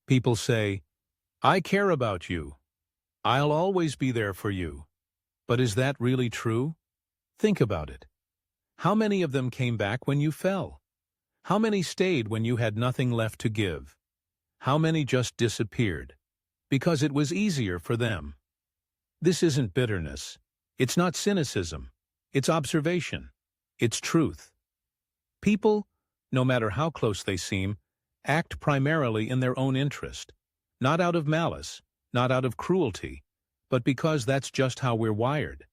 People say, "I care about you. I'll always be there for you." But is that really true? Think about it. How many of them came back when you fell? How many stayed when you had nothing left to give? How many just disappeared? Because it was easier for them. This isn't bitterness. It's not cynicism. It's observation. It's truth. People, no matter how close they seem, act primarily in their own interest. Not out of malice, not out of cruelty, but because that's just how we're wired.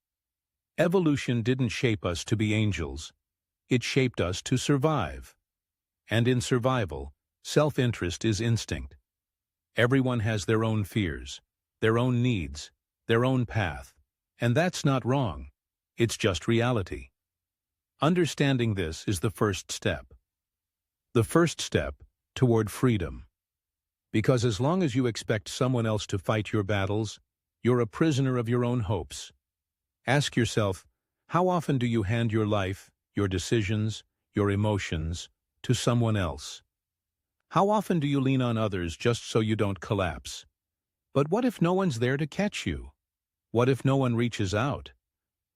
Evolution didn't shape us to be angels. It shaped us to survive. And in survival, self-interest is instinct. Everyone has their own fears, their own needs, their own path, and that's not wrong. It's just reality. Understanding this is the first step. The first step toward freedom. Because as long as you expect someone else to fight your battles, you're a prisoner of your own hopes. Ask yourself, how often do you hand your life, your decisions, your emotions, to someone else? How often do you lean on others just so you don't collapse? But what if no one's there to catch you? What if no one reaches out?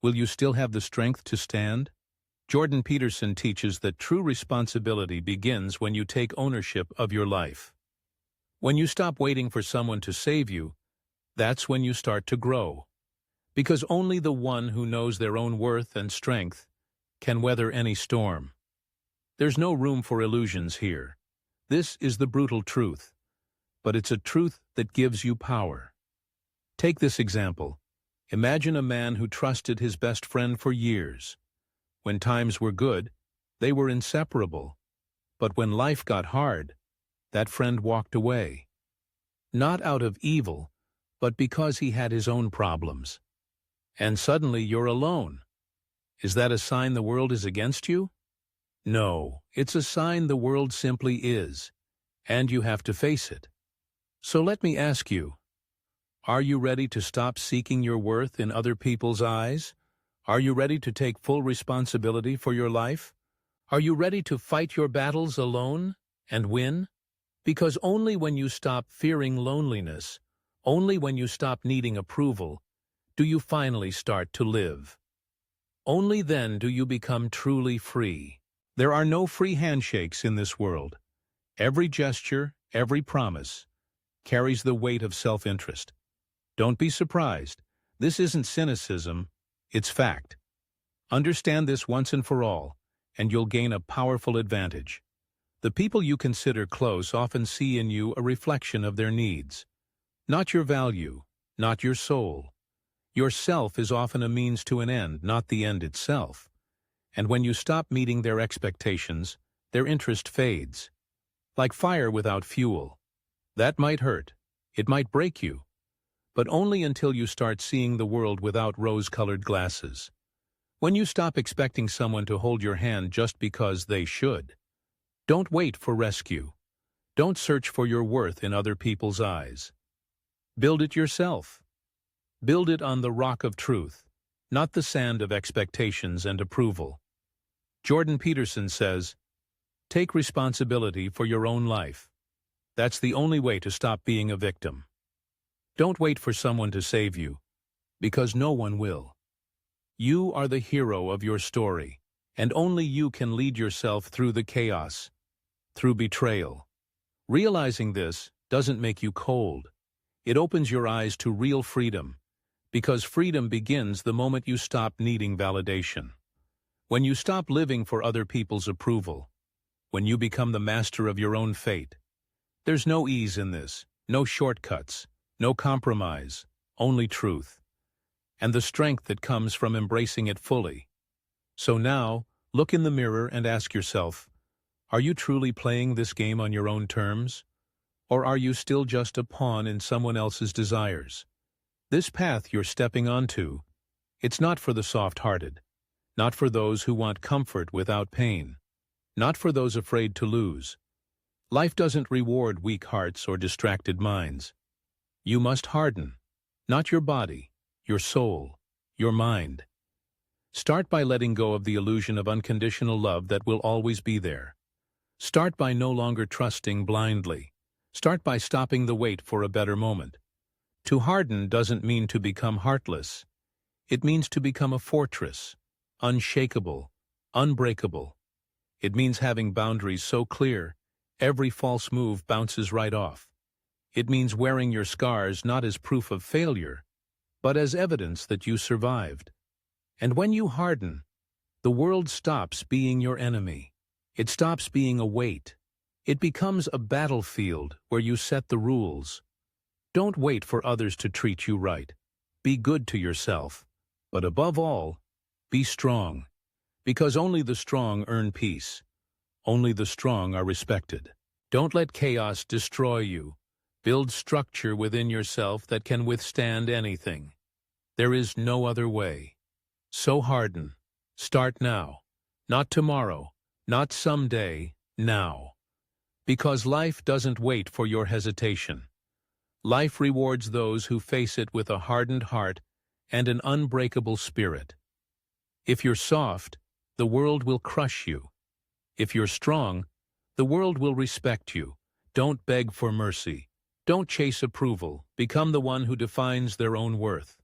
Will you still have the strength to stand? Jordan Peterson teaches that true responsibility begins when you take ownership of your life. When you stop waiting for someone to save you, that's when you start to grow. Because only the one who knows their own worth and strength can weather any storm. There's no room for illusions here. This is the brutal truth, but it's a truth that gives you power. Take this example. Imagine a man who trusted his best friend for years. When times were good, they were inseparable. But when life got hard, that friend walked away. Not out of evil, but because he had his own problems. And suddenly you're alone. Is that a sign the world is against you? No, it's a sign the world simply is, and you have to face it. So let me ask you, are you ready to stop seeking your worth in other people's eyes? Are you ready to take full responsibility for your life? Are you ready to fight your battles alone and win? Because only when you stop fearing loneliness, only when you stop needing approval, do you finally start to live. Only then do you become truly free. There are no free handshakes in this world. Every gesture, every promise, carries the weight of self-interest. Don't be surprised. This isn't cynicism, it's fact. Understand this once and for all, and you'll gain a powerful advantage. The people you consider close often see in you a reflection of their needs. Not your value, not your soul. Yourself is often a means to an end, not the end itself. And when you stop meeting their expectations, their interest fades. Like fire without fuel. That might hurt. It might break you. But only until you start seeing the world without rose-colored glasses. When you stop expecting someone to hold your hand just because they should. Don't wait for rescue. Don't search for your worth in other people's eyes. Build it yourself. Build it on the rock of truth, not the sand of expectations and approval. Jordan Peterson says, take responsibility for your own life. That's the only way to stop being a victim. Don't wait for someone to save you, because no one will. You are the hero of your story, and only you can lead yourself through the chaos, through betrayal. Realizing this doesn't make you cold. It opens your eyes to real freedom, because freedom begins the moment you stop needing validation. When you stop living for other people's approval, when you become the master of your own fate. There's no ease in this, no shortcuts, no compromise, only truth. And the strength that comes from embracing it fully. So now, look in the mirror and ask yourself, are you truly playing this game on your own terms? Or are you still just a pawn in someone else's desires? This path you're stepping onto, it's not for the soft-hearted, not for those who want comfort without pain, not for those afraid to lose. Life doesn't reward weak hearts or distracted minds. You must harden, not your body, your soul, your mind. Start by letting go of the illusion of unconditional love that will always be there. Start by no longer trusting blindly. Start by stopping the wait for a better moment. To harden doesn't mean to become heartless. It means to become a fortress, unshakable, unbreakable. It means having boundaries so clear, every false move bounces right off. It means wearing your scars not as proof of failure, but as evidence that you survived. And when you harden, the world stops being your enemy. It stops being a weight. It becomes a battlefield where you set the rules. Don't wait for others to treat you right. Be good to yourself. But above all, be strong. Because only the strong earn peace. Only the strong are respected. Don't let chaos destroy you. Build structure within yourself that can withstand anything. There is no other way. So harden. Start now. Not tomorrow. Not someday. Now. Because life doesn't wait for your hesitation. Life rewards those who face it with a hardened heart and an unbreakable spirit. If you're soft, the world will crush you. If you're strong, the world will respect you. Don't beg for mercy. Don't chase approval. Become the one who defines their own worth.